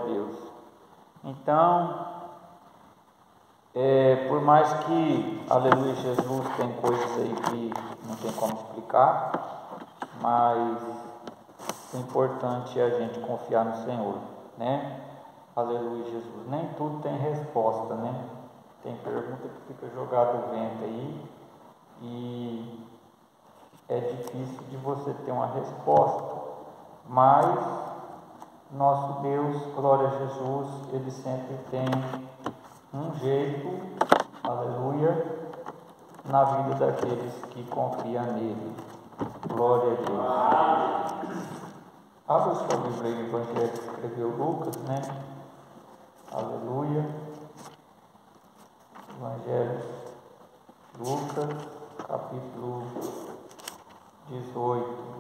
Deus. Então, por mais que, aleluia, Jesus, tem coisas aí que não tem como explicar, mas o importante é a gente confiar no Senhor, né? Aleluia, Jesus. Nem tudo tem resposta, né? Tem pergunta que fica jogada no vento aí e é difícil de você ter uma resposta, mas nosso Deus, glória a Jesus, Ele sempre tem um jeito, aleluia, na vida daqueles que confiam nele. Glória a Deus. Abra o seu livro aí, o Evangelho que escreveu Lucas, né? Aleluia. Evangelho Lucas, capítulo 18.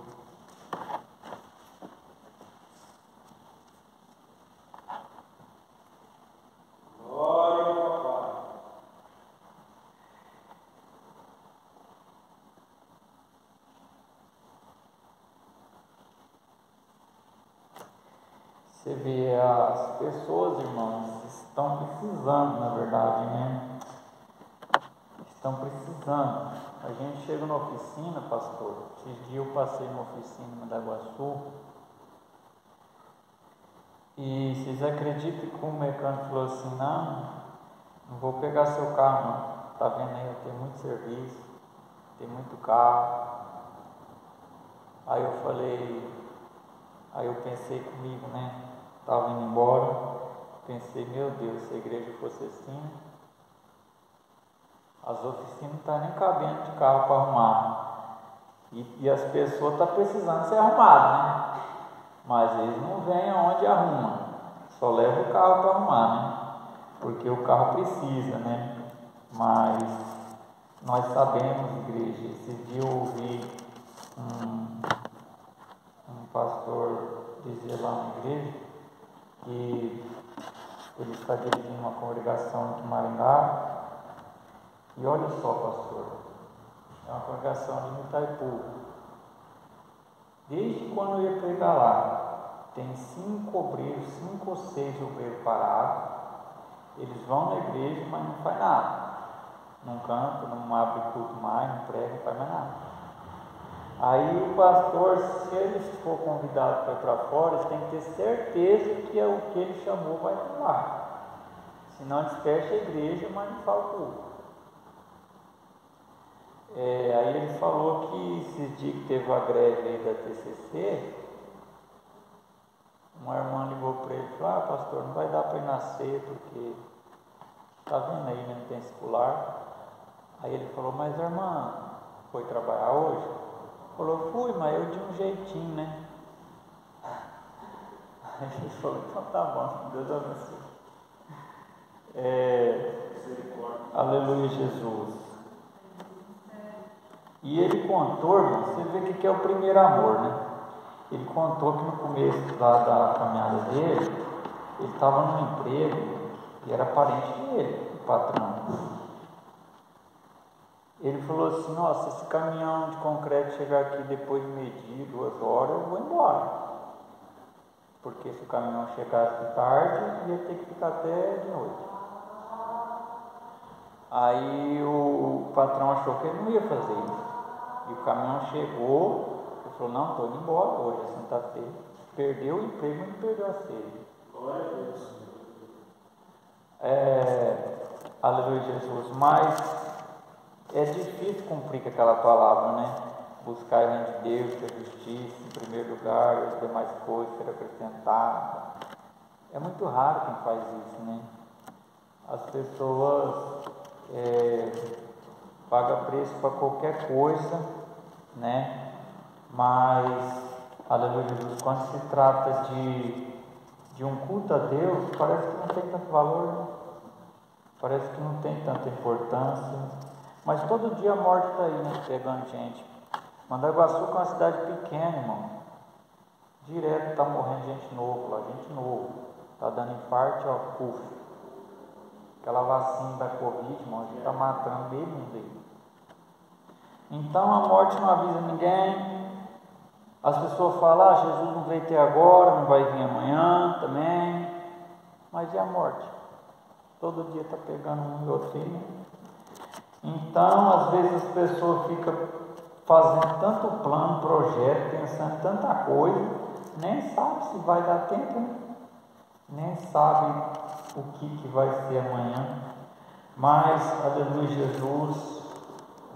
Você vê, as pessoas, irmãos, estão precisando, na verdade, né? Estão precisando. A gente chega na oficina, pastor. Esses dias eu passei na oficina em Mandaguaçu. E vocês acreditam que o mecânico falou assim: não vou pegar seu carro, não. Tá vendo aí, eu tenho muito serviço, tem muito carro. Aí eu pensei comigo, né? Estava indo embora, pensei, meu Deus, se a igreja fosse assim, as oficinas não estão nem cabendo de carro para arrumar. E as pessoas estão precisando ser arrumadas, né? Mas eles não vêm aonde arruma, só levam o carro para arrumar, né? Porque o carro precisa, né? Mas nós sabemos, igreja, esse dia eu ouvi um pastor dizer lá na igreja que ele está dirigindo uma congregação de Maringá, e olha só, pastor, é uma congregação de Itaipu. Desde quando eu ia pregar lá, tem 5 ou 6 obreiros parados, eles vão na igreja, mas não faz nada, não canta, não abre culto mais, não prega, não faz mais nada. Aí o pastor, se eles for convidados para ir para fora, eles têm que ter certeza que é o que ele chamou vai falar. Senão eles fecham a igreja, mas não fala culto. Aí ele falou que esses dias que teve a greve aí da TCC, uma irmã ligou para ele e falou: pastor, não vai dar para ir na ceia porque está vendo aí, né, não tem circular. Aí ele falou: mas a irmã foi trabalhar hoje? Falou: fui, mas eu de um jeitinho, né? Aí ele falou: então tá bom, Deus abençoe. Aleluia, Jesus. E ele contou, irmão, você vê que é o primeiro amor, né? Ele contou que no começo lá da caminhada dele, ele estava num emprego e era parente dele, o patrão. Ele falou assim: nossa, esse caminhão de concreto chegar aqui depois de meio-dia, 2 horas, eu vou embora. Porque se o caminhão chegasse tarde, ia ter que ficar até de noite. Aí o patrão achou que ele não ia fazer isso. E o caminhão chegou, ele falou: não, estou indo embora hoje, é sexta-feira. Perdeu o emprego, mas não perdeu a sede. Glória a Deus. Aleluia, Jesus. Mas é difícil cumprir com aquela palavra, né? Buscar o reino de Deus, a justiça em primeiro lugar, as demais coisas serão acrescentadas. É muito raro quem faz isso, né? As pessoas pagam preço para qualquer coisa, né? Mas, aleluia, Jesus, quando se trata de um culto a Deus, parece que não tem tanto valor, né? Parece que não tem tanta importância. Mas todo dia a morte está aí, né? Pegando gente. Mandaguaçu é uma cidade pequena, irmão. Direto está morrendo gente nova lá, gente nova. Está dando infarto, ó, puf. Aquela vacina da Covid, irmão, a gente está matando bem mundo aí. Então a morte não avisa ninguém. As pessoas falam: Jesus não veio até agora, não vai vir amanhã também. a morte. Todo dia está pegando um e outro filho. Então, às vezes as pessoas ficam fazendo tanto plano, projeto, pensando em tanta coisa, nem sabe se vai dar tempo, né? Nem sabe o que vai ser amanhã. Mas, aleluia, Jesus,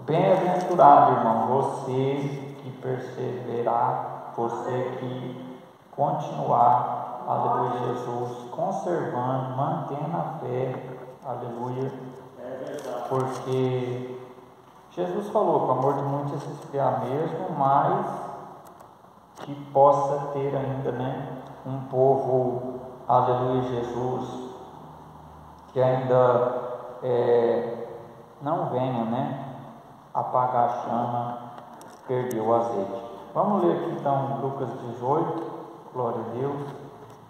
bem-aventurado, irmão, você que perseverar, você que continuar, aleluia, Jesus, conservando, mantendo a fé, aleluia, porque Jesus falou que o amor de muitos é se esfriar mesmo, mas que possa ter ainda, né, um povo, aleluia, Jesus, que ainda não venha, né, apagar a chama, perder o azeite. Vamos ler aqui então Lucas 18, glória a Deus.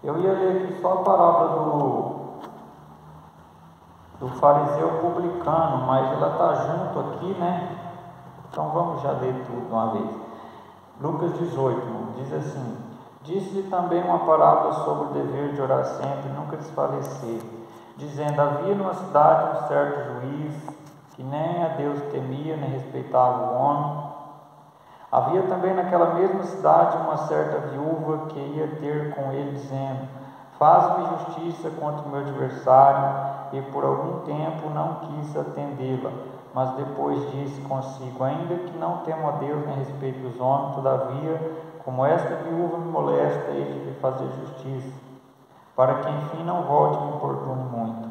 Eu ia ler aqui só a parábola do fariseu publicano, mas ela está junto aqui, né? Então vamos já ler tudo de uma vez. Lucas 18, diz assim: disse-lhe também uma parábola sobre o dever de orar sempre, nunca desfalecer, dizendo: havia numa cidade um certo juiz, que nem a Deus temia, nem respeitava o homem. Havia também naquela mesma cidade uma certa viúva que ia ter com ele, dizendo: faz-me justiça contra o meu adversário. E por algum tempo não quis atendê-la, mas depois disse consigo: ainda que não temo a Deus nem respeito os homens, todavia, como esta viúva me molesta, hei de lhe fazer justiça, para que enfim não volte e me importune muito.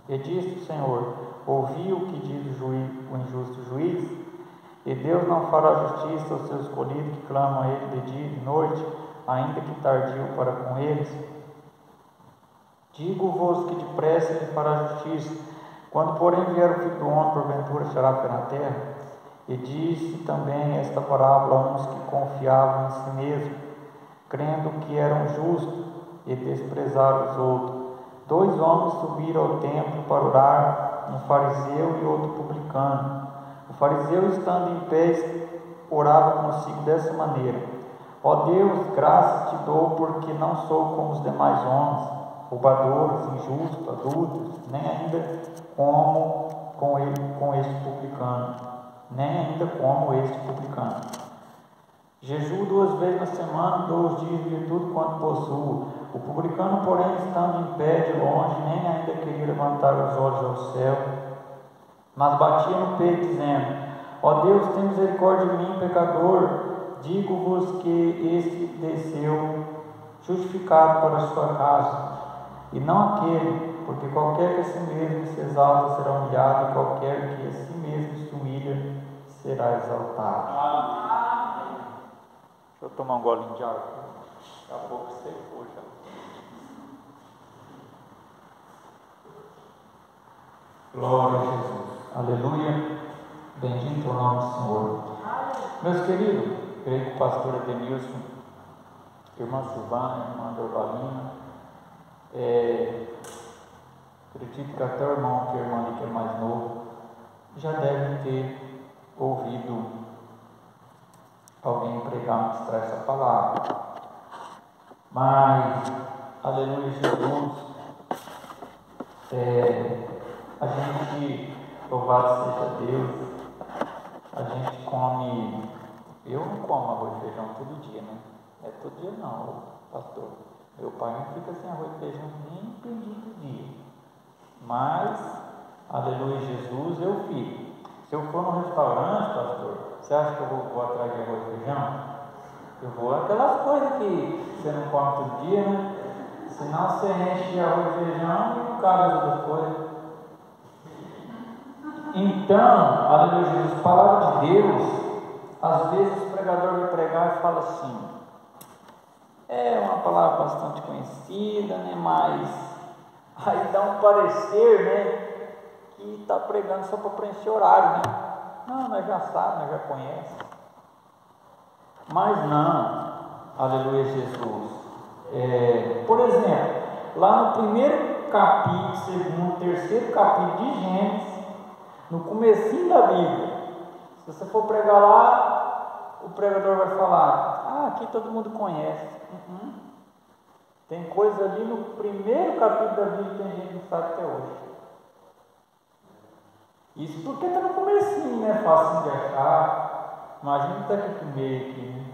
E disse o Senhor: ouvi o que diz o injusto juiz? E Deus não fará justiça aos seus escolhidos que clamam a Ele de dia e de noite, ainda que tardio para com eles? Digo-vos que depressa Ele fará justiça. Quando, porém, vier o Filho do Homem, porventura achará fé na terra? E disse também esta parábola a uns que confiavam em si mesmos, crendo que eram justos, e desprezaram os outros. 2 homens subiram ao templo para orar, um fariseu e outro publicano. O fariseu, estando em pé, orava consigo dessa maneira: ó Deus, graças te dou, porque não sou como os demais homens, roubadores, injustos, adúlteros, nem ainda como com este publicano, Jejuo 2 vezes na semana, 2 dias de tudo quanto possuo. O publicano, porém, estando em pé de longe, nem ainda queria levantar os olhos ao céu, mas batia no peito, dizendo: ó Deus, tem misericórdia de mim, pecador. Digo-vos que este desceu justificado para a sua casa, e não aquele, porque qualquer que a si mesmo se exalta será humilhado, e qualquer que a si mesmo se humilha será exaltado. Deixa eu tomar um golinho de água. Daqui a pouco secou já. Glória a Jesus. Aleluia. Bendito o nome do Senhor. Meus queridos, creio que o pastor Adenilson, irmã Silvana, irmã Dorvalina, acredito que até o irmão, que é irmão ali que é mais novo, já devem ter ouvido alguém pregar, ministrar essa palavra. Mas, aleluia, Jesus, a gente, louvado seja Deus, a gente come, eu não como arroz e feijão todo dia, né? Não é todo dia não, pastor. Meu pai não fica sem arroz e feijão nem perdido do dia. Mas, aleluia, Jesus, eu fico. Se eu for num restaurante, pastor, você acha que eu vou atrás de arroz e feijão? Eu vou aquelas coisas que você não come todo dia, né? Senão você enche de arroz e feijão e não cabe as outras coisas. Então, aleluia, Jesus, palavra de Deus, às vezes o pregador vai pregar e fala assim, é uma palavra bastante conhecida, né? Mas aí dá um parecer, né? Que está pregando só para preencher horário, né? Não, nós já sabemos, nós já conhecemos. Mas não, aleluia, Jesus. Por exemplo, lá no primeiro capítulo, segundo, terceiro capítulo de Gênesis, no comecinho da Bíblia, se você for pregar lá, o pregador vai falar: aqui todo mundo conhece. Tem coisa ali no primeiro capítulo da Bíblia que tem gente que não sabe até hoje. Isso porque está no comecinho, né? Fácil de achar. Imagina que está aqui no meio aqui, né?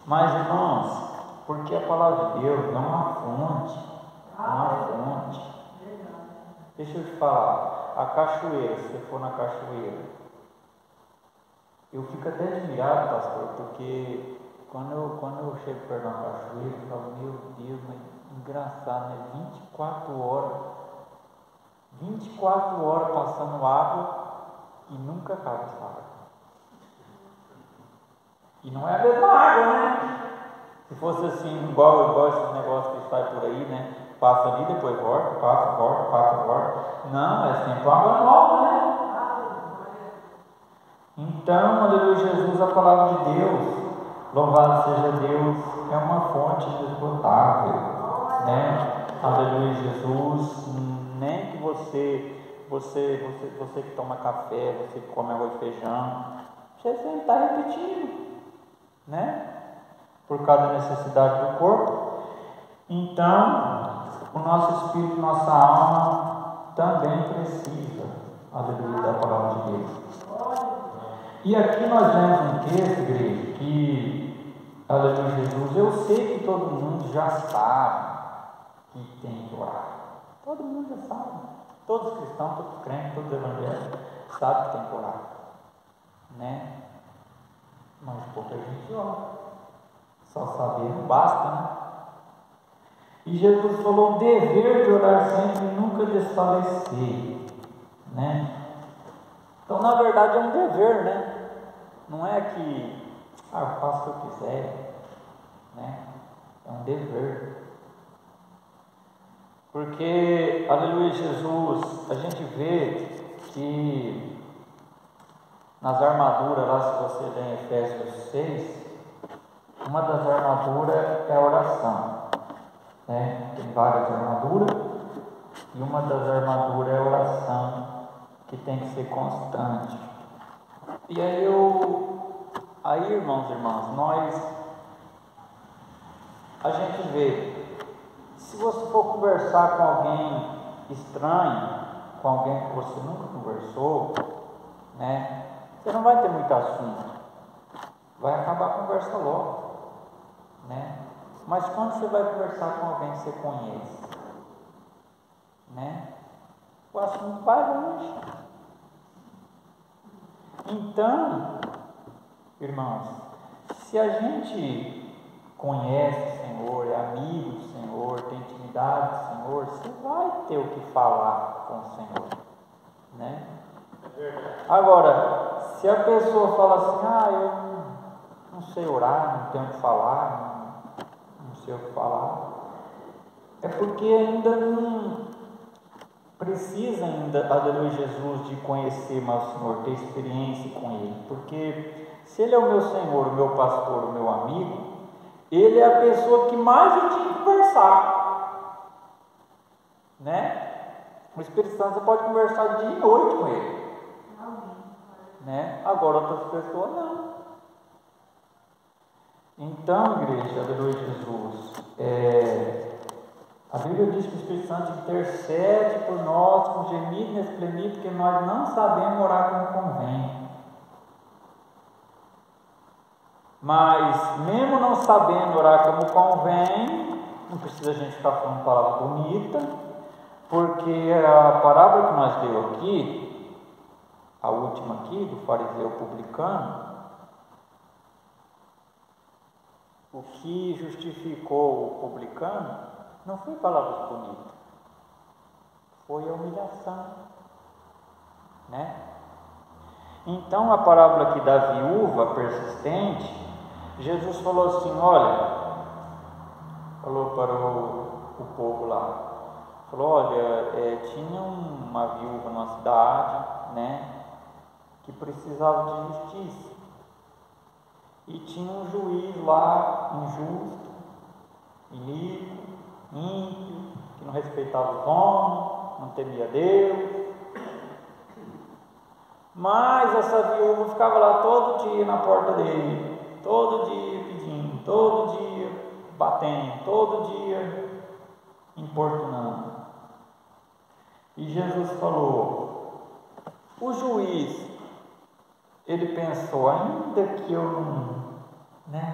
Mas, irmãos, porque a palavra de Deus não é uma fonte. Não é uma fonte. Deixa eu te falar, a cachoeira, se você for na cachoeira, eu fico até admirado, pastor, porque quando eu chego perto da cachoeira, eu falo, meu Deus, mas engraçado, né? 24 horas passando água e nunca acaba essa água. E não é a mesma água, né? Se fosse assim, igual esses negócios que sai por aí, né? Passa ali, depois volta, passa, volta. Não, é sempre água nova, né? Então, aleluia, Jesus, a palavra de Deus, louvado seja Deus, é uma fonte inesgotável, né? Aleluia, Jesus, nem que você que toma café, você que come arroz e feijão, você sempre está repetindo, né? Por causa da necessidade do corpo. Então, o nosso espírito, nossa alma também precisa, aleluia, da palavra de Deus. E aqui nós vemos um texto, igreja, que, aleluia, Jesus, eu sei que todo mundo já sabe que tem que orar. Todo mundo já sabe. Todos os cristãos, todos os crentes, todos os evangélicos sabem que tem que orar, né? Mas pouca gente ora. Só saber não basta, né? E Jesus falou o dever de orar sempre e nunca desfalecer, né? Então, na verdade, é um dever, né? Não é que, eu faço o que eu quiser, né? É um dever. Porque, aleluia, Jesus, a gente vê que nas armaduras, lá se você ler em Efésios 6, uma das armaduras é a oração, né? Tem várias armaduras, e uma das armaduras é a oração, que tem que ser constante. E aí, irmãos e irmãs, a gente vê, se você for conversar com alguém estranho, com alguém que você nunca conversou, né? Você não vai ter muito assunto, vai acabar a conversa logo, né? Mas quando você vai conversar com alguém que você conhece, né? O assunto vai longe. Então, irmãos, se a gente conhece o Senhor, é amigo do Senhor, tem intimidade do Senhor, você vai ter o que falar com o Senhor, né? Agora, se a pessoa fala assim, eu não sei orar, não tenho o que falar, não sei o que falar, é porque ainda não precisa aleluia, Jesus, de conhecer mais o Senhor, ter experiência com Ele, porque se Ele é o meu Senhor, o meu pastor, o meu amigo, Ele é a pessoa que mais eu tinha que conversar, né? O Espírito Santo você pode conversar dia e noite com Ele, né? Agora outras pessoas não. Então, igreja, aleluia, Jesus, a Bíblia diz que o Espírito Santo intercede por nós com gemido inexprimível, porque nós não sabemos orar como convém. Mas, mesmo não sabendo orar como convém, não precisa a gente ficar falando palavra bonita, porque a parábola que nós deu aqui, a última aqui, do fariseu publicano, o que justificou o publicano não foi palavras bonitas, foi a humilhação, né? Então, a parábola aqui da viúva persistente, Jesus falou assim, falou para o povo lá, falou, tinha uma viúva numa cidade, né, que precisava de justiça, e tinha um juiz lá, injusto, iníquo, ímpio, que não respeitava os homens, não temia Deus. Mas essa viúva ficava lá todo dia na porta dele, todo dia pedindo, todo dia, batendo, todo dia importunando. E Jesus falou: o juiz, ele pensou, ainda que eu não,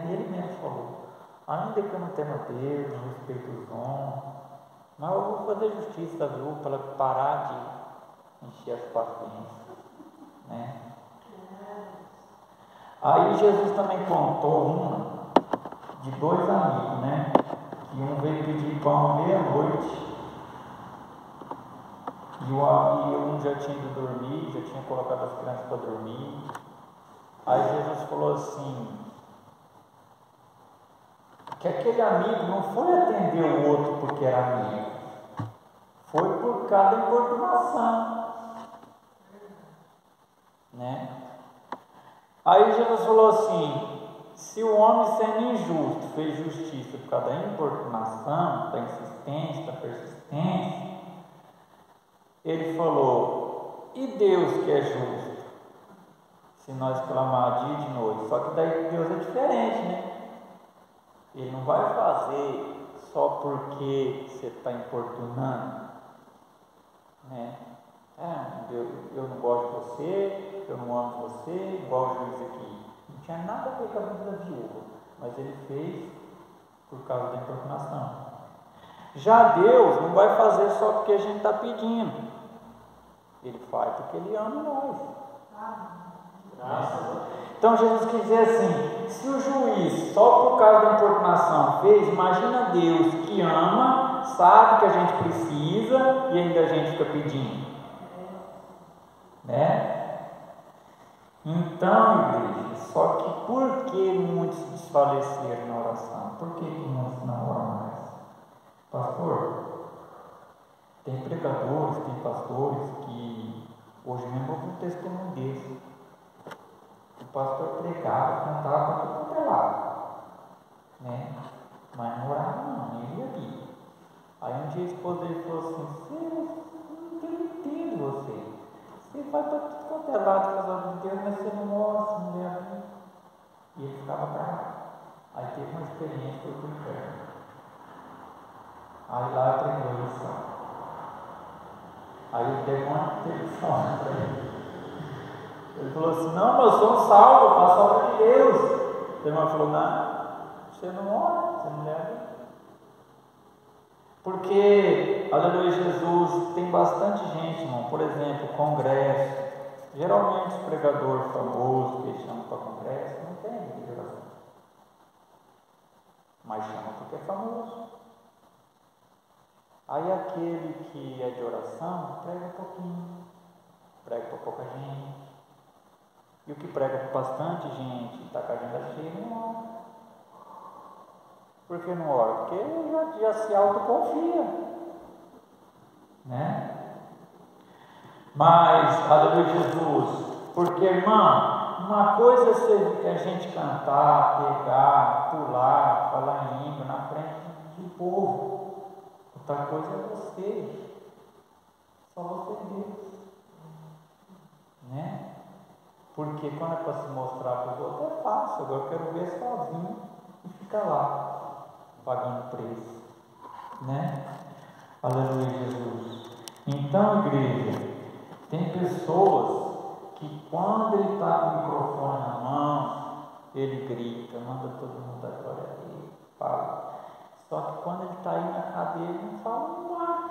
ele mesmo falou, ainda que eu não tema Deus, não respeito os homens, mas eu vou fazer justiça, viu, para ela parar de encher as paciências, né? Aí Jesus também contou uma de dois amigos, né? Que um veio pedir pão à meia-noite e um já tinha ido dormir, já tinha colocado as crianças para dormir. Aí Jesus falou assim, que aquele amigo não foi atender o outro porque era amigo, foi por causa da importunação, né? Aí Jesus falou assim, se o homem sendo injusto fez justiça por causa da importunação, da insistência, da persistência, ele falou, e Deus que é justo, se nós clamar dia e de noite? Só que daí Deus é diferente, né? Ele não vai fazer só porque você está importunando, né? Eu não gosto de você, eu não amo você, igual o juiz aqui. Não tinha nada a ver com a vida da viúva, mas ele fez por causa da importunação. Já Deus não vai fazer só porque a gente está pedindo, ele faz porque ele ama nós. Graças a Deus. Então Jesus quis dizer assim, se o juiz só por causa da importunação fez, imagina Deus que ama, sabe que a gente precisa e ainda a gente fica pedindo, né? Então, igreja, só que por que muitos se desfaleceram na oração? Por que muitos não oram mais? Pastor, tem pregadores, tem pastores que hoje mesmo eu vi um testemunho desse. O pastor pregava, cantava para tudo quanto é lado, né? Mas não orava não, nem ia ali. Aí um dia a esposa dele falou assim, eu não entendo você. Você vai para tudo quanto é lado com as obras de Deus, mas você não ora, você não lê a Bíblia. E ele ficava bravo. Aí teve uma experiência, foi para o inferno. Aí lá aprendeu a lição. Aí ele deu uma televisão para ele. Ele falou assim, não, mas eu sou um salvo, eu faço a obra de Deus. A irmã falou, não, você não ora, você não lê a Bíblia. Porque, aleluia, Jesus, tem bastante gente, irmão, por exemplo, congresso. Geralmente o pregador famoso que chama para congresso não tem vida de oração, mas chama porque é famoso. Aí aquele que é de oração prega um pouquinho, prega para pouca gente. E o que prega para bastante gente e está com a agenda cheia não ora. Por que não ora? Porque já se autoconfia, né? Mas, aleluia, Jesus, porque, irmão, uma coisa é a gente cantar, pegar, pular, falar em língua na frente do povo, outra coisa é você, só você e Deus, né? Porque quando é para se mostrar para os outros é fácil, agora eu quero ver sozinho e ficar lá, pagando preço, né? Aleluia, Jesus. Então, igreja, tem pessoas que quando ele está com o microfone na mão, ele grita, manda todo mundo a glória a Deus, fala. Só que quando ele está aí na cadeira, ele não fala nada,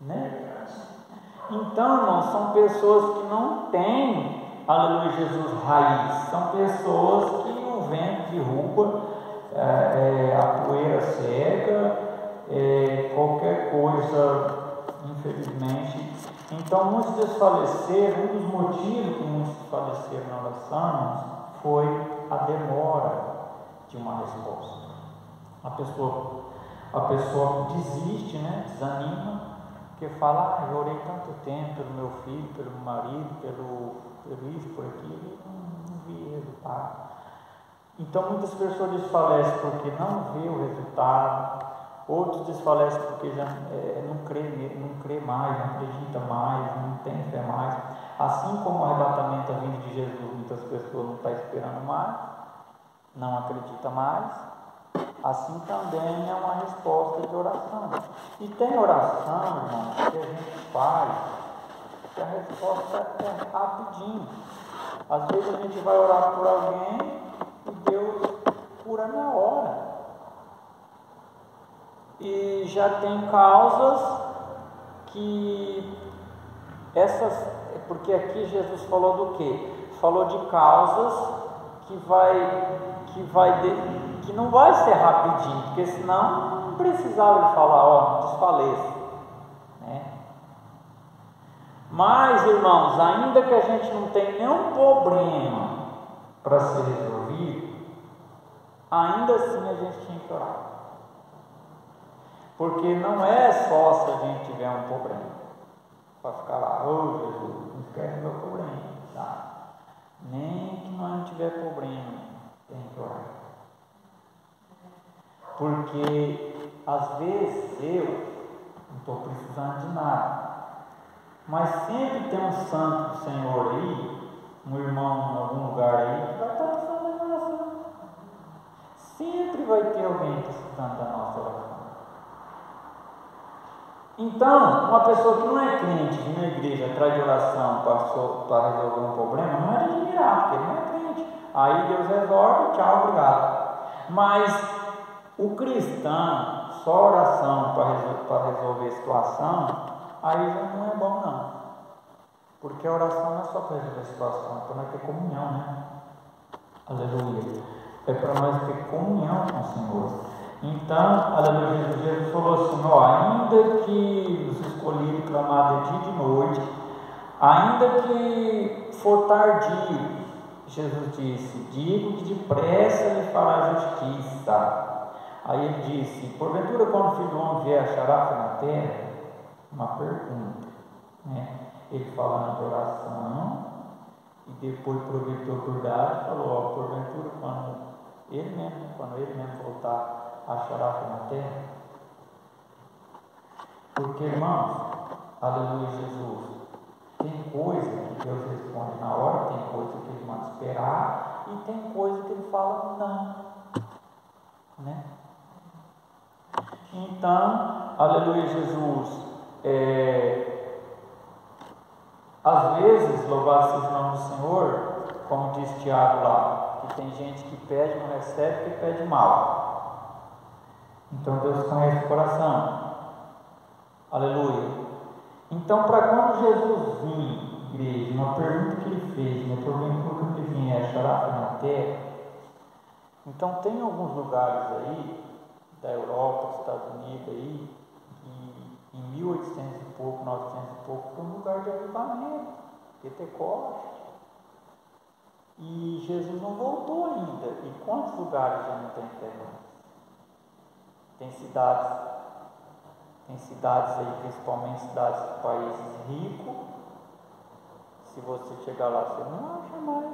né? Então, irmãos, são pessoas que não têm, aleluia, Jesus, raiz. São pessoas que o vento derruba, a poeira cega, qualquer coisa, infelizmente. Então, muitos desfaleceram. Um dos motivos que muitos desfaleceram na oração foi a demora de uma resposta. A pessoa desiste, né? Desanima, porque fala, eu orei tanto tempo pelo meu filho, pelo meu marido, pelo isso, por aquilo, e não vi resultado. Então muitas pessoas desfalecem porque não vê o resultado, outros desfalecem porque já não crê mais, não acredita mais, não tem fé mais. Assim como o arrebatamento, a vinda de Jesus, muitas pessoas não estão esperando mais, não acredita mais, assim também é uma resposta de oração. E tem oração, irmão, que a gente faz, que a resposta é rapidinho. Às vezes a gente vai orar por alguém e Deus cura na hora. E já tem causas que porque aqui Jesus falou do quê? Falou de causas que não vai ser rapidinho, porque senão não precisava ele falar, desfaleça, né? Mas, irmãos, ainda que a gente não tenha nenhum problema para ser resolvido, ainda assim a gente tinha que orar. Porque não é só se a gente tiver um problema, para ficar lá, Jesus, não esquece meu problema, tá? Nem que nós não tiver problema, tem que orar. Porque às vezes eu não estou precisando de nada, mas sempre tem um santo do Senhor aí, um irmão em algum lugar aí, que vai estar precisando da oração. Sempre vai ter alguém precisando da nossa oração. Então, uma pessoa que não é crente, vir na igreja atrás de oração para resolver um problema, não é de admirar, porque ele não é crente. Aí Deus resolve, tchau, obrigado. Mas o cristão, só oração para resolver a situação, aí já não é bom não. Porque a oração não é só para resolver a situação, é para nós ter comunhão, né? Aleluia. É para nós ter comunhão com o Senhor. Então, aleluia, Jesus falou assim, ainda que nos escolhido clamar de dia e de noite, ainda que for tardio, Jesus disse, digo que depressa lhe fará justiça. Aí ele disse, porventura quando o Filho do Homem vier achará fé na terra? Uma pergunta, né? Ele falando de oração, e depois aproveitou por dar, falou, porventura quando ele mesmo voltar, achará fé na terra? Porque, irmãos, aleluia, Jesus, tem coisa que Deus responde na hora, tem coisa que Ele manda esperar, e tem coisa que Ele fala não, né? Então, aleluia, Jesus, às vezes, louvado seja o nome do Senhor, como diz Tiago lá, que tem gente que pede, não recebe, que pede mal. Então Deus conhece o coração. Aleluia. Então, para quando Jesus vir, igreja, uma pergunta que ele fez, né, porventura quando ele vier, achará fé na terra? Então tem alguns lugares aí, da Europa, dos Estados Unidos aí, que em 1800 e pouco, 900 e pouco, foi um lugar de avivamento, Pentecoste. E Jesus não voltou ainda. E quantos lugares já não tem fé? Tem cidades aí, principalmente cidades de países ricos. Se você chegar lá, você não acha mais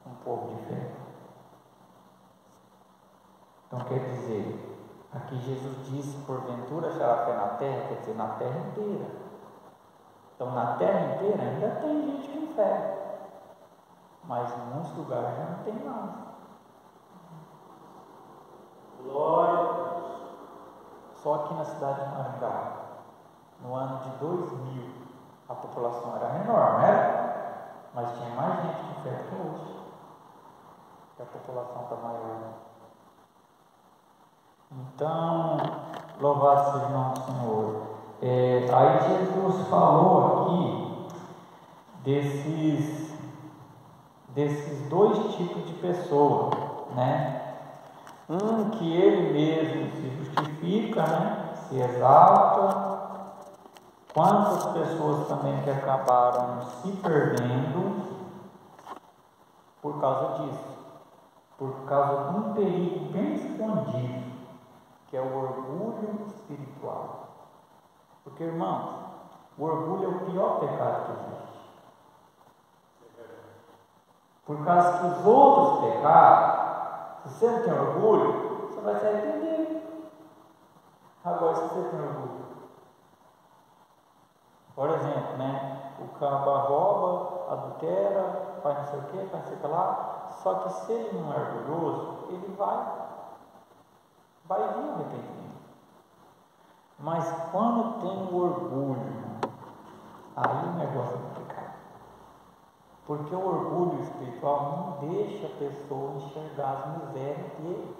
um povo de fé. Então quer dizer, aqui Jesus disse, porventura achará fé na terra, quer dizer, na terra inteira. Então na terra inteira ainda tem gente com fé, mas em muitos lugares já não tem mais. Glória a Deus. Só aqui na cidade de Maringá, no ano de 2000, a população era menor, não era? Mas tinha mais gente com fé do que hoje, que a população está maior. Então, louvado seja o nome do Senhor. Aí Jesus falou aqui desses dois tipos de pessoa, né? Um que ele mesmo se justifica, né? Se exalta. Quantas pessoas também que acabaram se perdendo por causa disso, por causa de um perigo bem escondido, que é o orgulho espiritual. Porque, irmãos, o orgulho é o pior pecado que existe. Por causa que os outros pecados, se você não tem orgulho, você vai se arrepender. Agora, se você tem orgulho, por exemplo, né? O caba rouba, adultera, faz não sei o que, faz não sei o que lá. Só que se ele não é orgulhoso, ele vai vir arrependimento. Mas quando tem o orgulho, aí o negócio é complicado. Porque o orgulho espiritual não deixa a pessoa enxergar as misérias dele.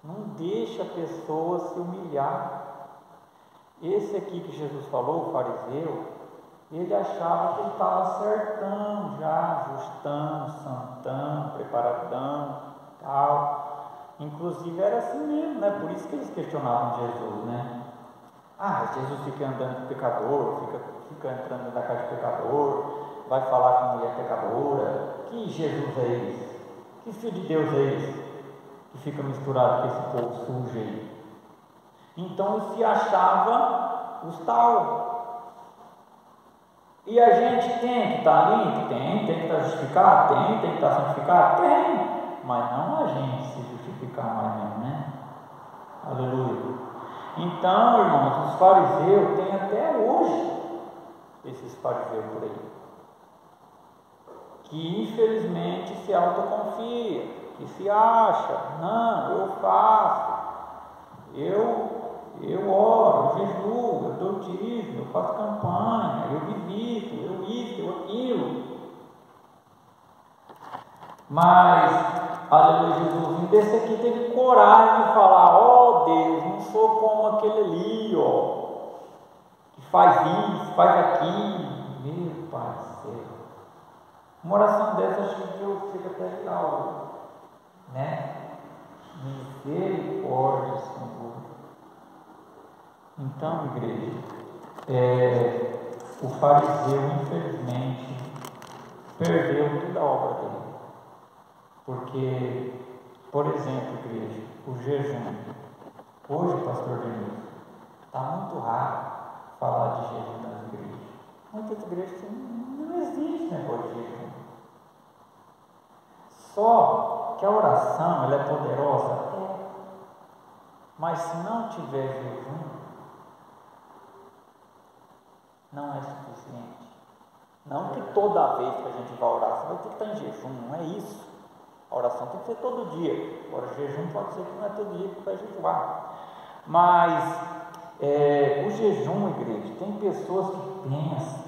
Não deixa a pessoa se humilhar. Esse aqui que Jesus falou, o fariseu, ele achava que ele estava acertando já, ajustando, santando, preparadão, tal. Inclusive era assim mesmo, né? Por isso que eles questionavam Jesus, né? Jesus fica andando com pecador, fica entrando na casa de pecador, vai falar com mulher pecadora. Que Jesus é esse? Que filho de Deus é esse? Que fica misturado com esse povo sujo aí. Então ele se achava os tal. E a gente tem que estar limpo? Tem que estar justificado? Tem que estar santificado? Tem. Mas não a gente se justificar mais mesmo, né? Aleluia. Então, irmãos, os fariseus têm até hoje esses fariseus por aí, que infelizmente se autoconfia, que se acha, não, eu faço, eu oro, eu jejuo, eu dou dízimo, eu faço campanha, eu visito, eu isso, eu aquilo. Mas, aleluia, Jesus, desse aqui teve coragem de falar: ó Deus, não sou como aquele ali, que faz isso, faz aquilo. Meu Pai do céu. Uma oração dessa, acho que Deus fica até legal, né? Misericórdia, Senhor. Então, igreja, o fariseu, infelizmente, perdeu toda a obra dele. Porque, por exemplo, igreja, o jejum. Hoje, pastor Denise, está muito raro falar de jejum nas igrejas. Muitas igrejas não existe negócio de jejum. Só que a oração, ela é poderosa? Mas se não tiver jejum, não é suficiente. Não que toda vez que a gente vai orar, você vai ter que estar em jejum, não é isso. A oração tem que ser todo dia. Agora, jejum pode ser que não é todo dia que vai jejuar. Mas o jejum, igreja, tem pessoas que pensam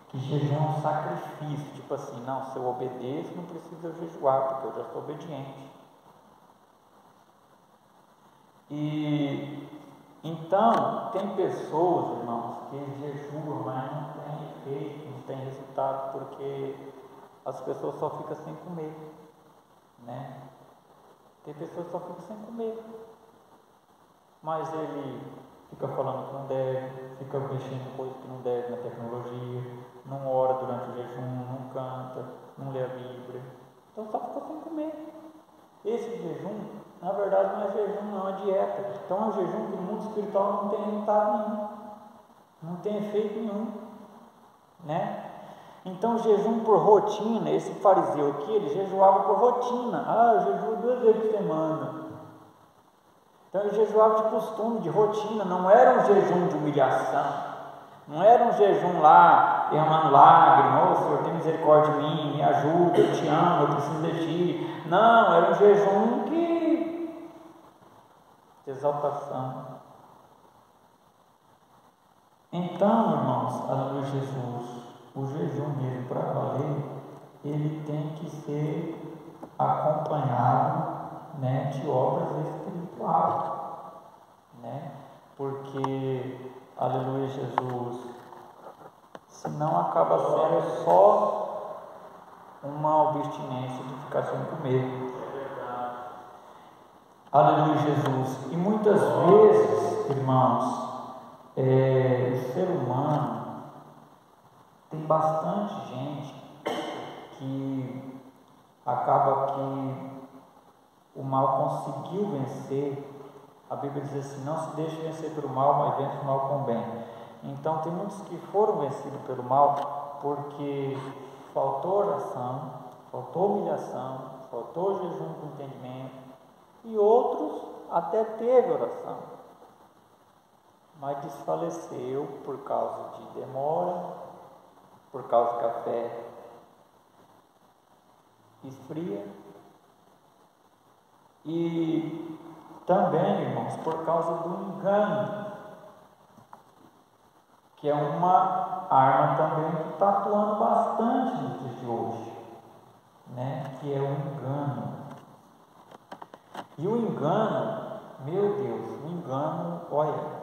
que jejum é um sacrifício. Tipo assim, não, se eu obedeço, não preciso jejuar, porque eu já sou obediente. E então, tem pessoas, irmãos, que jejuam, mas não tem efeito, não tem resultado, porque as pessoas só ficam sem comer, né? Tem pessoas que só ficam sem comer, mas ele fica falando que não deve, fica mexendo em coisas que não deve na tecnologia, não ora durante o jejum, não canta, não lê a Bíblia, então só fica sem comer. Esse jejum, na verdade, não é jejum, não, é dieta. Então é um jejum que no mundo espiritual não tem resultado nenhum, não tem efeito nenhum, né? Então, jejum por rotina. Esse fariseu aqui, ele jejuava por rotina. Eu jejuo 2 vezes por semana. Então, ele jejuava de costume, de rotina. Não era um jejum de humilhação, não era um jejum lá, derramando lágrimas: Senhor, tem misericórdia de mim, me ajuda, eu te amo, eu preciso de ti. Não, era um jejum de exaltação. Então, irmãos, aleluia, Jesus, o jejum mesmo para valer, ele tem que ser acompanhado, né, de obras espirituais, né? Porque, aleluia, Jesus, senão acaba sendo só uma abstinência de ficar sem comer. Aleluia, Jesus. E muitas vezes, irmãos, o ser humano, tem bastante gente que acaba que o mal conseguiu vencer. A Bíblia diz assim: não se deixe vencer pelo mal, mas vence o mal com o bem. Então tem muitos que foram vencidos pelo mal porque faltou oração, faltou humilhação, faltou jejum com entendimento, e outros até teve oração, mas desfaleceu por causa de demora, por causa que a fé esfria. E também, irmãos, por causa do engano, que é uma arma também que está atuando bastante nos dias de hoje, né? Que é o engano. E o engano, meu Deus, o engano, olha,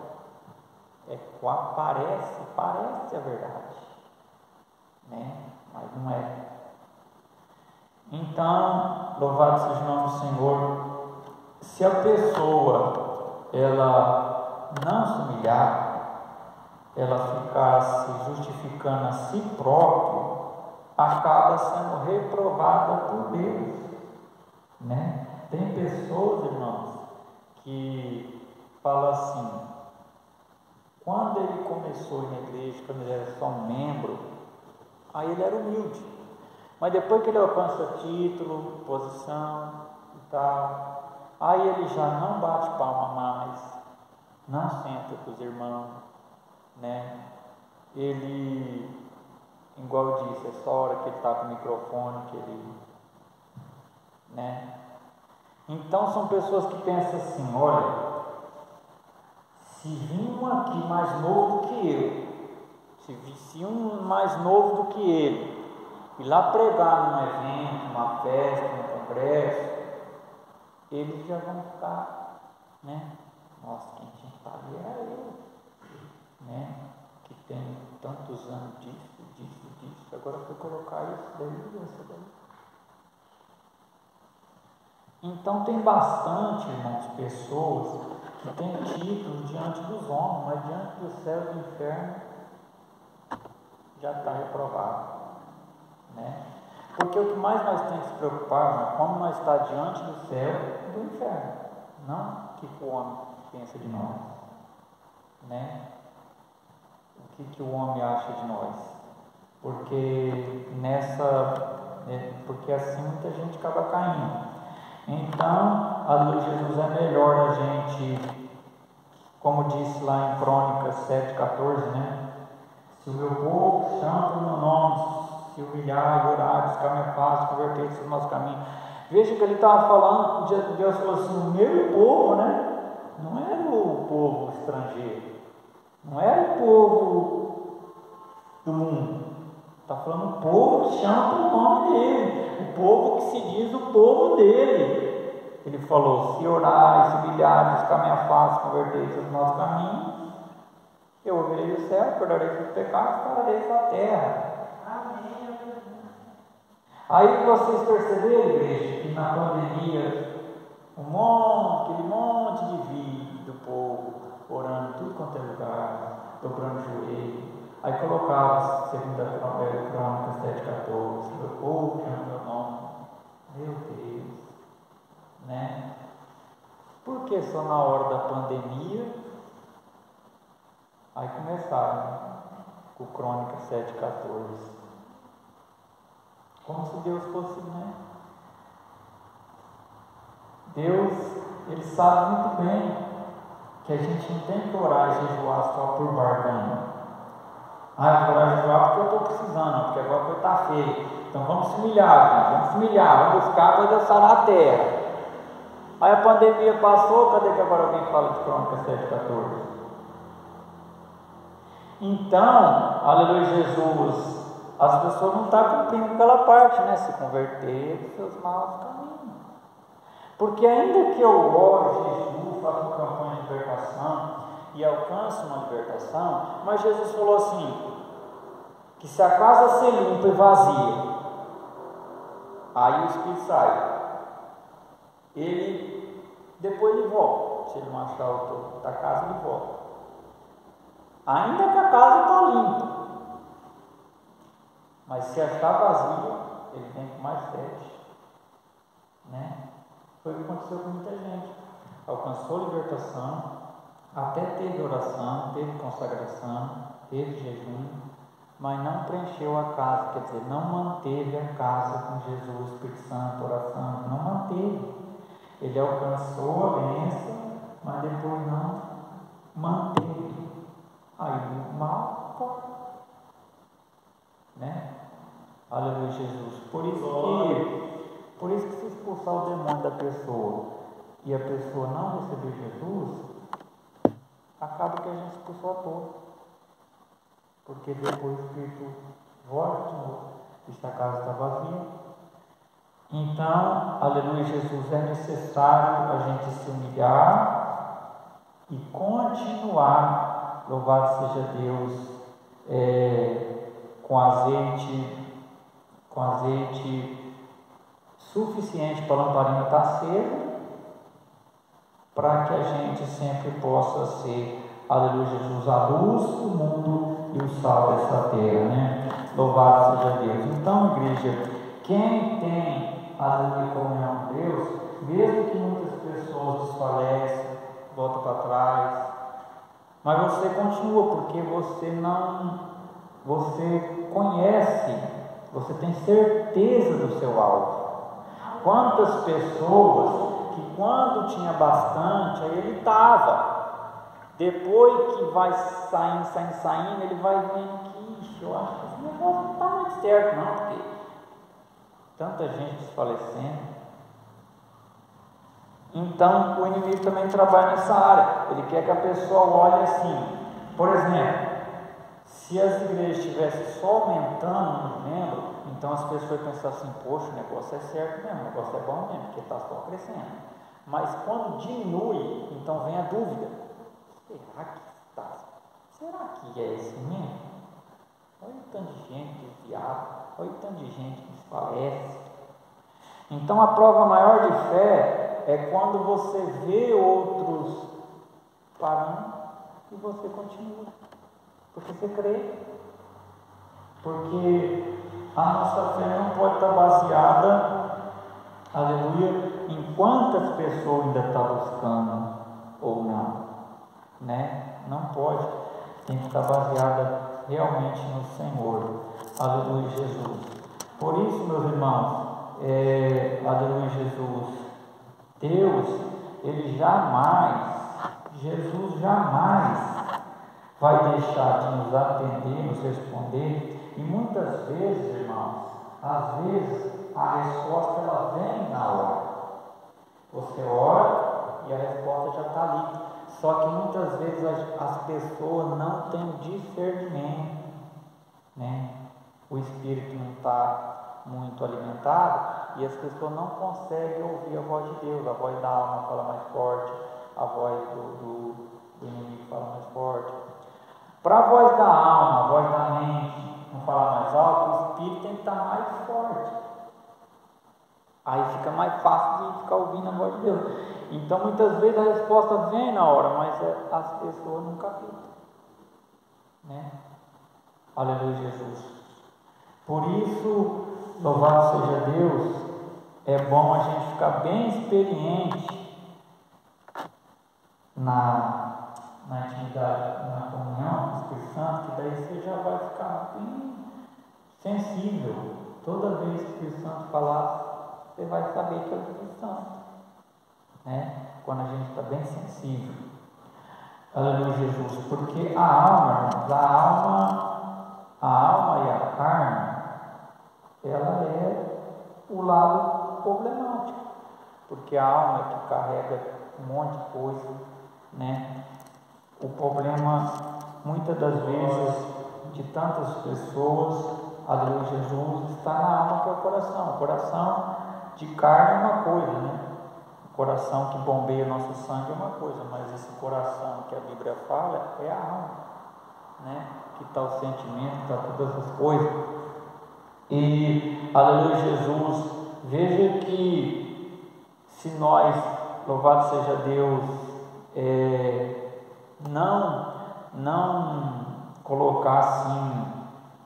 parece a verdade, né? Mas não é. Então, louvado seja o nome do Senhor. Se a pessoa ela não se humilhar, ela ficar se justificando a si própria, acaba sendo reprovada por Deus, né? Tem pessoas, irmãos, que falam assim: quando ele começou na igreja, quando ele era só um membro, aí ele era humilde, mas depois que ele alcança título, posição e tal, aí ele já não bate palma mais, não senta com os irmãos, né? Ele, igual eu disse, é só a hora que ele está com o microfone que ele, né? Então são pessoas que pensam assim: olha, se vir um aqui mais novo do que eu, se um mais novo do que ele ir lá pregar num evento, numa festa, num congresso, eles já vão ficar, né? Nossa, quem tinha que estar ali era eu, né? Que tem tantos anos disso, agora foi colocar isso daí. Então tem bastante, irmãos, pessoas que têm títulos diante dos homens, mas diante do céu e do inferno já está reprovado, né? Porque o que mais nós temos que se preocupar é como nós está diante do céu e do inferno, não o que o homem pensa de nós, né? O que o homem acha de nós, porque porque assim muita gente acaba caindo. Então, a luz de Jesus é melhor a gente, como disse lá em Crônicas 7,14, né? Se o meu povo chama pelo meu nome, se humilhar e orar, buscar minha face, converter-se no nosso caminho. Veja que ele estava falando, Deus falou assim: o meu povo, né? Não era o povo estrangeiro, não era o povo do mundo. Está falando o povo que chama pelo nome dele, o povo que se diz o povo dele. Ele falou: se orar, se humilhar, buscar minha face, converter-se no nosso caminho, eu ouvirei o céu, perdoarei seus pecados, pararei sua terra. Amém. Aí vocês perceberam, igreja, que na pandemia, aquele monte de vídeo do povo orando tudo quanto é lugar, dobrando o joelho. Aí colocava segunda Crônicas 7,14, meu povo chama meu nome. Meu Deus, né? Porque só na hora da pandemia, aí começaram, né? Com Crônicas 7,14. Como se Deus fosse, né? Deus, Ele sabe muito bem que a gente não tem que orar e jejuar só por barganha. Eu vou orar e jejuar porque eu estou precisando, porque agora vai estar feio. Então vamos se humilhar, vamos buscar para Deus sarar a terra. Aí a pandemia passou, cadê que agora alguém fala de Crônicas 7,14? Então, aleluia Jesus, as pessoas não estão cumprindo aquela parte, né? Se converter dos seus maus caminhos. Porque ainda que eu ore, jejum, faça uma campanha de libertação e alcance uma libertação, mas Jesus falou assim, que se a casa se limpa e vazia, aí o Espírito sai. Depois ele volta. Se ele não achar o topo da casa, ele volta. Ainda que a casa está limpa, mas se achar vazia, ele vem com mais 7, né? Foi o que aconteceu com muita gente. Alcançou libertação, até teve oração, teve consagração, teve jejum, mas não preencheu a casa, quer dizer, não manteve a casa com Jesus, Espírito Santo, oração, não manteve. Ele alcançou a bênção, mas depois não manteve. Aí o mal, né? Aleluia Jesus. Por isso que Por isso que se expulsar o demônio da pessoa e a pessoa não receber Jesus, acaba que a gente expulsou a todos. Porque depois o Espírito volta de novo, esta casa está vazia. Então, aleluia, Jesus, é necessário a gente se humilhar e continuar, louvado seja Deus, com azeite suficiente para a lamparina estar acesa, para que a gente sempre possa ser, aleluia, Jesus, a luz do mundo e o sal dessa terra, né? Louvado seja Deus. Então, igreja, quem tem, aleluia, comunhão com Deus, mesmo que muitas pessoas desfalecem, voltam para trás, mas você continua, porque você conhece, você tem certeza do seu alvo. Quantas pessoas que quando tinha bastante, aí ele estava, depois que vai saindo, ele vai vendo que eu acho que esse negócio não está muito certo não, porque tanta gente desfalecendo. Então o inimigo também trabalha nessa área, ele quer que a pessoa olhe assim, por exemplo, se as igrejas estivessem só aumentando os membros, então as pessoas pensam assim, poxa, o negócio é certo mesmo, o negócio é bom mesmo, porque está só crescendo. Mas quando diminui, então vem a dúvida, será que é esse mesmo? Olha o tanto de gente desviada, olha o tanto de gente que desfalece. Então a prova maior de fé é quando você vê outros parando e você continua, porque você crê, porque a nossa fé não pode estar baseada, aleluia, em quantas pessoas ainda estão buscando ou não, né? Não pode, tem que estar baseada realmente no Senhor, aleluia, Jesus. Por isso, meus irmãos, aleluia, Jesus, Deus, Ele Jesus jamais vai deixar de nos atender, nos responder, e muitas vezes, irmãos, às vezes a resposta ela vem na hora. Você ora e a resposta já está ali. Só que muitas vezes as pessoas não têm o discernimento, né? O espírito não está muito alimentado e as pessoas não conseguem ouvir a voz de Deus. A voz da alma fala mais forte, a voz do inimigo fala mais forte. Para a voz da alma, a voz da mente não falar mais alto, o espírito tem que estar mais forte. Aí fica mais fácil de ficar ouvindo a voz de Deus. Então muitas vezes a resposta vem na hora, mas as pessoas não captam, né? Aleluia, Jesus. Por isso, louvado seja Deus, é bom a gente ficar bem experiente na intimidade, na comunhão com o Espírito Santo, que daí você já vai ficar bem sensível. Toda vez que o Espírito Santo falar, você vai saber que é o Espírito Santo, né? Quando a gente está bem sensível. Aleluia, Jesus. Porque a alma e a carne, ela é o lado problemático, porque a alma é que carrega um monte de coisa, né? O problema, muitas das vezes, de tantas pessoas, aleluia, Jesus, está na alma, que é o coração. O coração de carne é uma coisa, né? O coração que bombeia o nosso sangue é uma coisa, mas esse coração que a Bíblia fala é a alma, né? Que está o sentimento, está todas as coisas. E, aleluia, Jesus, veja que se nós, louvado seja Deus, não colocar assim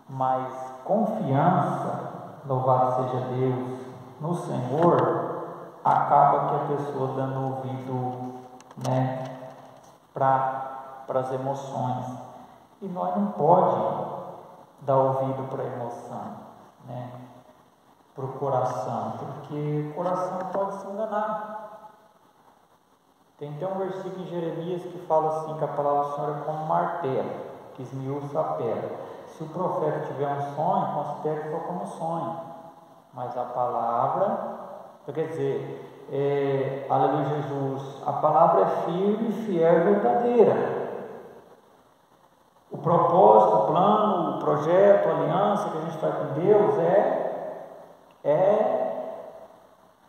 mais confiança, louvado seja Deus, no Senhor, acaba que a pessoa dando ouvido, né, para as emoções, e nós não pode dar ouvido para a emoção, né, para o coração, porque o coração pode se enganar. Tem até um versículo em Jeremias que fala assim, que a palavra do Senhor é como um martelo, que esmiuça a pedra. Se o profeta tiver um sonho, considere só como sonho, mas a palavra Então, quer dizer, aleluia Jesus, a palavra é firme, fiel e verdadeira. O propósito, o plano, o projeto, a aliança que a gente faz com Deus é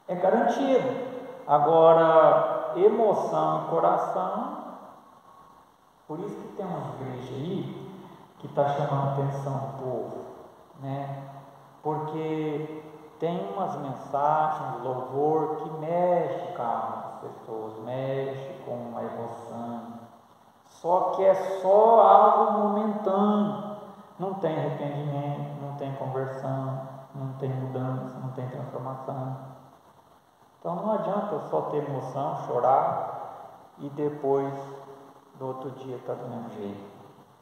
garantido. Agora, emoção e coração, por isso que tem uma igreja aí que está chamando a atenção do povo, né? Porque tem umas mensagens, louvor que mexe com as pessoas, mexe com a emoção. Só que é só algo momentâneo, não tem arrependimento, não tem conversão, não tem mudança, não tem transformação. Então não adianta só ter emoção, chorar e depois no outro dia está do mesmo jeito,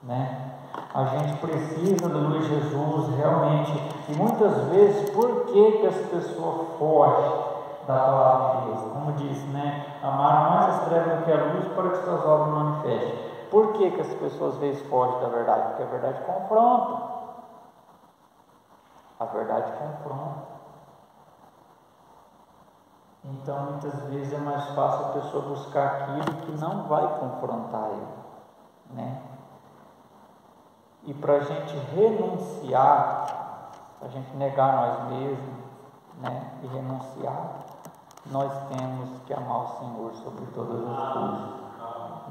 né? A gente precisa do Luiz Jesus realmente, e muitas vezes, por que as pessoas fogem da palavra de Deus? Como disse, né? Amar mais as trevas do que a luz para que suas obras não manifestem. Por que as pessoas às vezes fogem da verdade? Porque a verdade confronta. A verdade confronta. Então, muitas vezes é mais fácil a pessoa buscar aquilo que não vai confrontar ele, né? E para a gente renunciar, para a gente negar nós mesmos, né? E renunciar, nós temos que amar o Senhor sobre todas as coisas,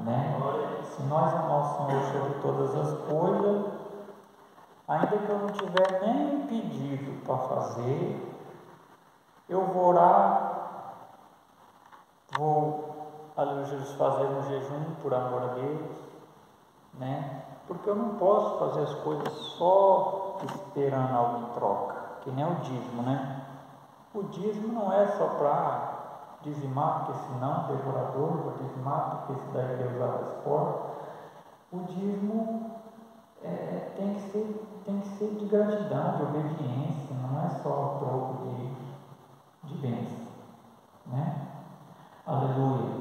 né? Se nós amarmos o Senhor sobre todas as coisas, ainda que eu não tiver nem pedido para fazer, eu vou orar. Aleluia Jesus, fazer um jejum por amor a Deus, né? Porque eu não posso fazer as coisas só esperando algo em troca, que nem o dízimo, né? O dízimo não é só para dizimar, porque senão o devorador vai dizimar, porque se daí Deus abre as portas. O dízimo tem que ser de gratidão, de obediência, não é só o troco de bênção, né? Aleluia.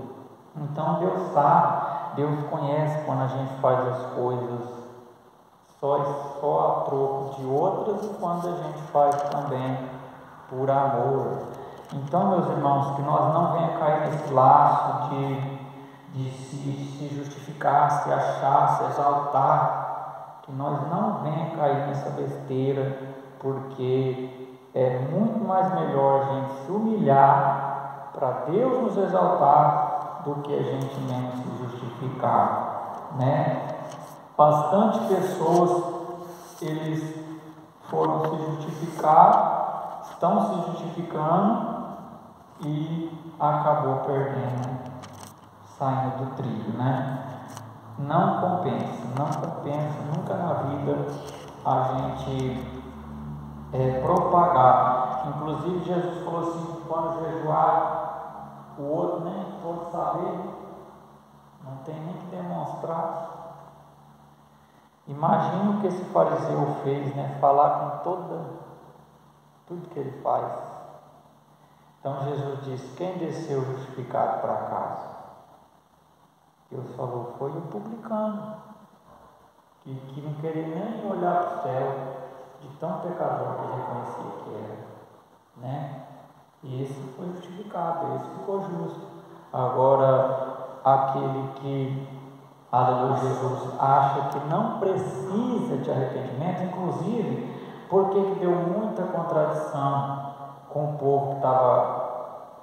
Então Deus sabe, Deus conhece quando a gente faz as coisas só a troco de outras e quando a gente faz também por amor. Então, meus irmãos, que nós não venha cair nesse laço de se justificar, se achar, se exaltar, que nós não venha cair nessa besteira, porque é muito mais melhor a gente se humilhar para Deus nos exaltar do que a gente mesmo se justificar, né? Bastante pessoas, eles foram se justificar, estão se justificando e acabou perdendo, saindo do trilho, né? Não compensa nunca na vida a gente propagar. Inclusive Jesus falou assim, quando jejuar, o outro nem pode saber, não tem nem que demonstrar. Imagina o que esse fariseu fez, né? Falar com tudo que ele faz. Então Jesus disse, quem desceu justificado para casa? Deus falou, foi o publicano, que não queria nem olhar para o céu, de tão pecador que ele reconhecia que era, né? E esse foi justificado, esse ficou justo. Agora, aquele que, aleluia Jesus, acha que não precisa de arrependimento, inclusive, porque que deu muita contradição com o povo que estava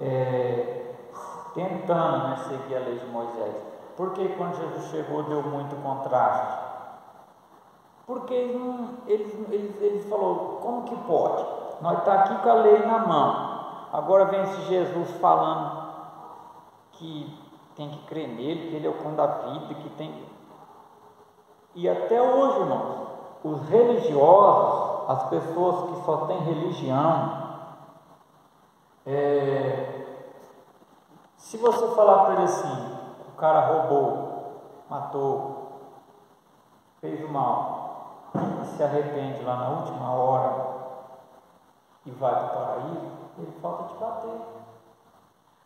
tentando, né, seguir a lei de Moisés. Porque quando Jesus chegou deu muito contraste? Porque eles falaram, como que pode? Nós estamos aqui com a lei na mão, agora vem esse Jesus falando que tem que crer nele, que ele é o pão da vida, que tem... E até hoje, irmãos, os religiosos, as pessoas que só têm religião, se você falar para ele assim, o cara roubou, matou, fez o mal, se arrepende lá na última hora e vai para o paraíso, ele falta te bater,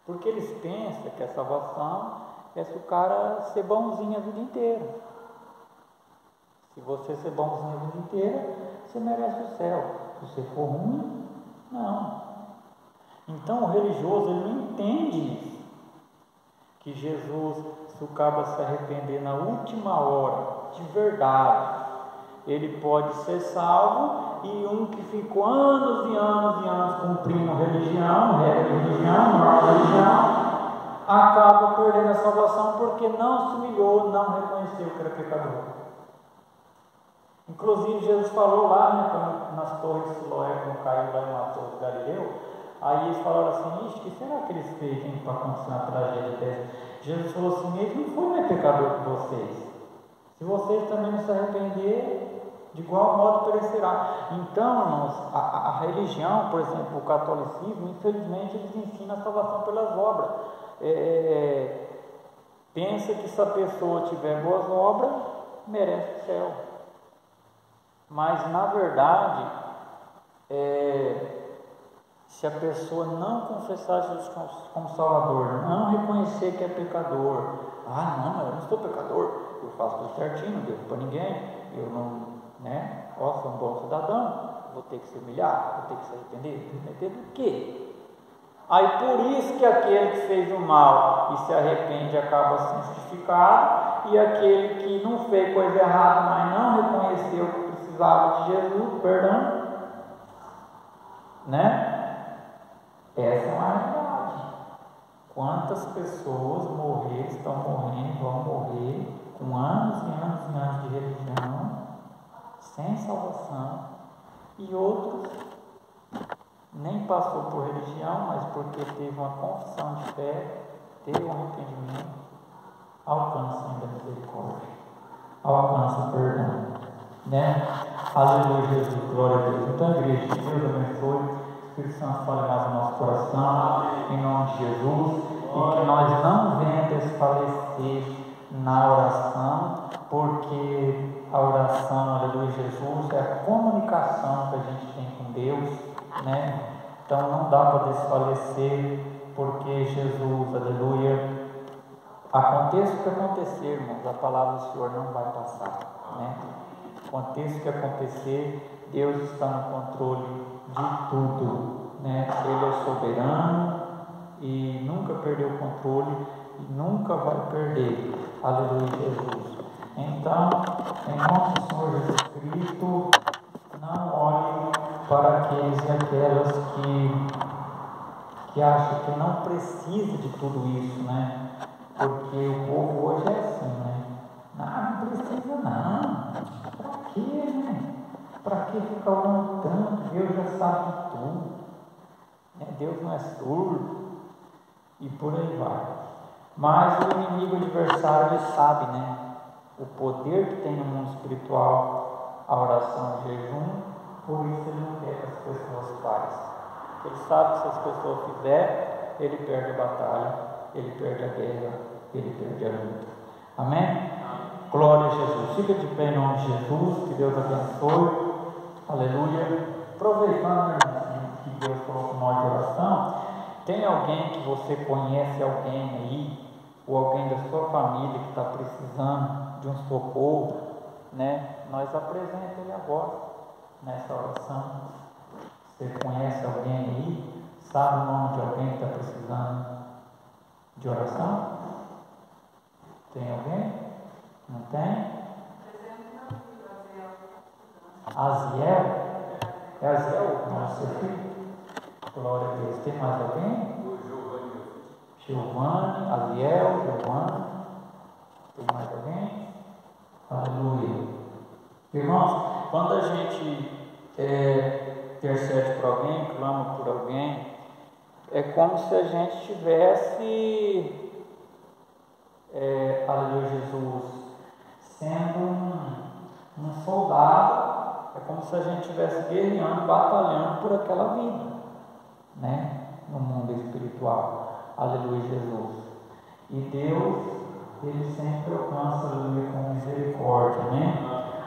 porque eles pensam que a salvação é se o cara ser bonzinho a vida inteira. Se você ser bonzinho a vida inteira, você merece o céu. Se você for ruim, não. Então o religioso ele não entende isso, que Jesus, se o cabo se arrepender na última hora, de verdade, ele pode ser salvo, e um que ficou anos e anos e anos cumprindo religião, normal religião, acaba perdendo a salvação porque não se humilhou, não reconheceu que era pecador. Inclusive Jesus falou lá, né, nas torres de Siloé, quando caiu lá em uma torre de Galileu, aí eles falaram assim: ixi, o que será que eles fez para acontecer uma tragédia dessa? Jesus falou assim: ele não foi mais pecador que vocês. Se vocês também não se arrepender, de igual modo perecerá. Então, irmãos, a religião, por exemplo, o catolicismo, infelizmente eles ensinam a salvação pelas obras. Pensa que se a pessoa tiver boas obras, merece o céu. Mas na verdade, se a pessoa não confessar Jesus como Salvador, não reconhecer que é pecador, não, eu não sou pecador, eu faço tudo certinho, não devo para ninguém, eu não, sou um bom cidadão, vou ter que se humilhar, vou ter que se arrepender do quê? Aí por isso que aquele que fez o mal e se arrepende acaba sendo justificado, e aquele que não fez coisa errada, mas não reconheceu que precisava de Jesus, perdão, essa é uma realidade. Quantas pessoas estão morrendo, vão morrer com anos e anos e anos de religião, sem salvação, e outros nem passou por religião, mas porque teve uma confissão de fé, teve um arrependimento, alcança ainda a misericórdia, alcança o perdão, Aleluia, Jesus, glória a Deus. Então, igreja, que Deus abençoe, o Espírito Santo fale mais no nosso coração, em nome de Jesus, e que nós não venhamos desfalecer na oração, porque a oração, aleluia, Jesus, é a comunicação que a gente tem com Deus, Então não dá para desfalecer, porque Jesus, aleluia, aconteça o que acontecer, irmãos, a palavra do Senhor não vai passar, Aconteça o que acontecer, Deus está no controle de tudo, Ele é soberano e nunca perdeu o controle e nunca vai perder, aleluia, Jesus. Então, em nome do Senhor Jesus Cristo, não olhe para aqueles e aquelas que acham que não precisa de tudo isso, Porque o povo hoje é assim, não precisa não. Para quê, Para que ficar orando tanto? Deus já sabe de tudo. Deus não é surdo. E por aí vai. Mas o inimigo adversário, ele sabe, o poder que tem no mundo espiritual a oração e o jejum. Por isso ele não quer que as pessoas façam. Ele sabe que se as pessoas fizerem, ele perde a batalha, ele perde a guerra, ele perde a luta. Amém? Glória a Jesus. Fica de pé em nome de Jesus. Que Deus abençoe. Aleluia. Aproveitando que Deus colocou nós de oração, tem alguém que você conhece, alguém aí, ou alguém da sua família que está precisando de um socorro, Nós apresentamos ele agora nessa oração. Você conhece alguém aí? Sabe o nome de alguém que está precisando de oração? Tem alguém? Não tem? Aziel? É Aziel, nosso filho? Glória a Deus. Tem mais alguém? Giovanni, Aziel, Giovanni. Tem mais alguém? Aleluia. Irmãos, quando a gente intercede por alguém, clama por alguém, é como se a gente estivesse, aleluia, Jesus, sendo um soldado, é como se a gente estivesse guerreando, batalhando por aquela vida, no mundo espiritual. Aleluia, Jesus. E Deus, Ele sempre alcança, aleluia, com misericórdia,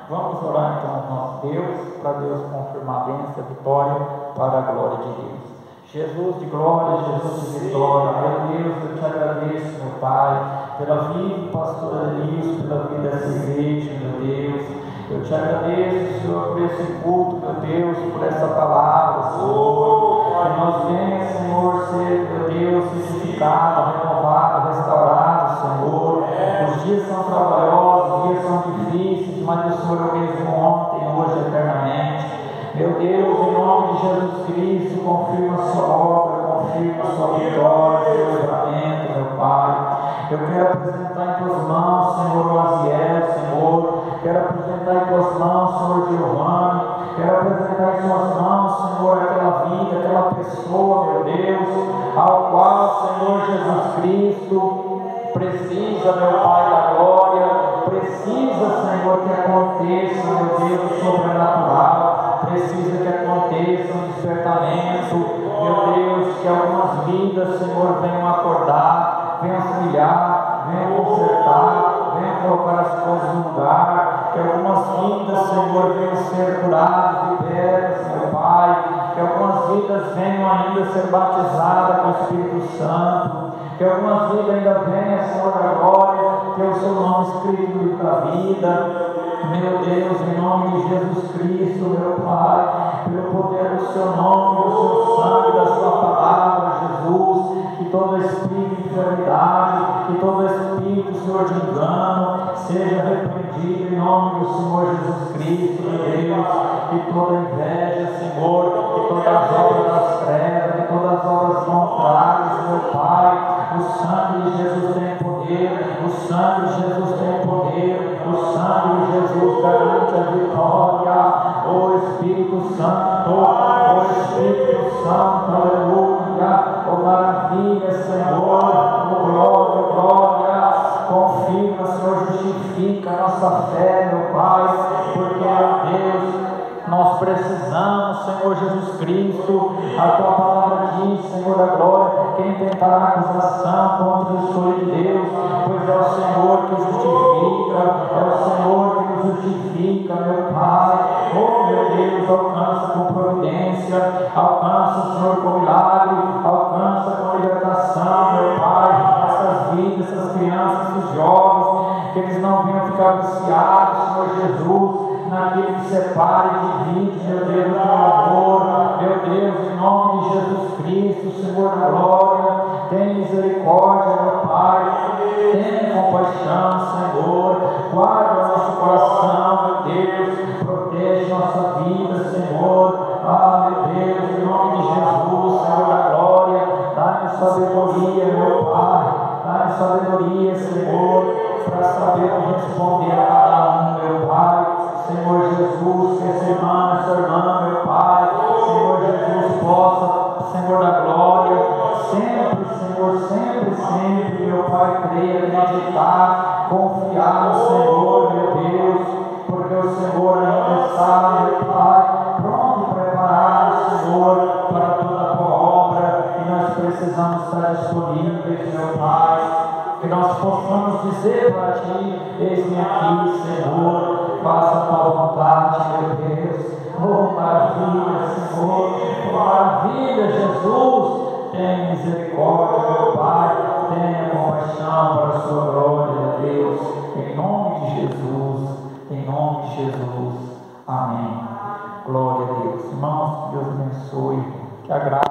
Vamos orar então ao nosso Deus, para Deus confirmar a bênção, a vitória, para a glória de Deus. Jesus de glória, Jesus de vitória, meu Deus, eu te agradeço, meu Pai, pela vida do pastor Elias, pela vida dessa igreja, meu Deus. Eu te agradeço, Senhor, por esse culto, meu Deus, por essa palavra, Senhor. que nós venhamos, Senhor, ser, meu Deus, vivificado, renovado, restaurado, Senhor. Os dias são trabalhosos, os dias são difíceis, mas o Senhor é o mesmo ontem, hoje e eternamente. Meu Deus, em nome de Jesus Cristo, confirma a sua obra, confirma a sua vitória, seu livramento, meu Pai. Eu quero apresentar em tuas mãos, Senhor, o Aziel, Senhor. Quero apresentar em tuas mãos, Senhor, Giovanni. Quero apresentar em tuas mãos, Senhor, aquela vida, aquela pessoa, meu Deus, ao qual, Senhor Jesus Cristo, precisa, meu Pai da glória, precisa, Senhor, que aconteça, meu Deus, sobrenatural, precisa que aconteça um despertamento, meu Deus, que algumas vidas, Senhor, venham acordar, venham se humilhar, venham consertar, venham colocar as coisas no lugar, que algumas vidas, Senhor, venham ser curadas, libertas, meu Pai, que algumas vidas venham ainda ser batizadas com o Espírito Santo, que algumas vidas ainda venham, Senhor, da glória, ter o seu nome escrito no livro da vida. Meu Deus, em nome de Jesus Cristo, meu Pai, pelo poder do seu nome, do seu sangue, da sua palavra, Jesus, que todo espírito de enfermidade, que todo espírito, Senhor, de engano, seja repreendido em nome do Senhor Jesus Cristo, meu Deus, que toda inveja, Senhor, que todas as obras das trevas, que todas as obras contrárias, meu Pai, o sangue de Jesus tem poder, o sangue de Jesus tem poder, o sangue de Jesus garante a vitória. O Espírito Santo, o Espírito Santo, aleluia, oh maravilha, Senhor, oh glória, glória, confirma, Senhor, justifica a nossa fé, meu Pai, porque, ó Deus, nós precisamos, Senhor Jesus Cristo, a tua palavra diz, Senhor da glória, quem tentará acusação contra o Senhor de Deus, pois é o Senhor que justifica, é o Senhor que nos justifica, meu Pai. Oh meu Deus, alcança com providência, alcança, Senhor, com milagre, alcança com libertação, meu Pai, essas vidas, essas crianças, esses jovens, que eles não venham ficar viciados, Senhor Jesus, naquilo que separe de vida, meu Deus, do teu amor, meu Deus, em nome de Jesus Cristo, Senhor da glória, tem misericórdia, meu Pai, tem compaixão, Senhor, guarda o nosso coração, meu Deus, protege nossa vida, Senhor, meu Deus, em nome de Jesus, Senhor da glória, dá-nos sabedoria, meu Pai, dá-nos sabedoria, Senhor, para saber responder a cada um, meu Pai. Senhor Jesus, que essa irmã, essa irmã, meu Pai, Senhor Jesus, possa, Senhor da glória, sempre, Senhor, sempre, meu Pai, crer, acreditar, confiar no Senhor, meu Deus, porque o Senhor ainda está, meu Pai, pronto e preparado, Senhor, para toda a tua obra, e nós precisamos estar disponíveis, meu Pai, que nós possamos dizer para Ti, eis-me aqui, Senhor, faça a tua vontade, meu Deus. Oh maravilha, Senhor, oh maravilha, Jesus, tenha misericórdia, meu Pai, tenha compaixão para a sua glória, meu Deus, em nome de Jesus, em nome de Jesus, amém. Glória a Deus. Irmãos, que Deus abençoe, que a graça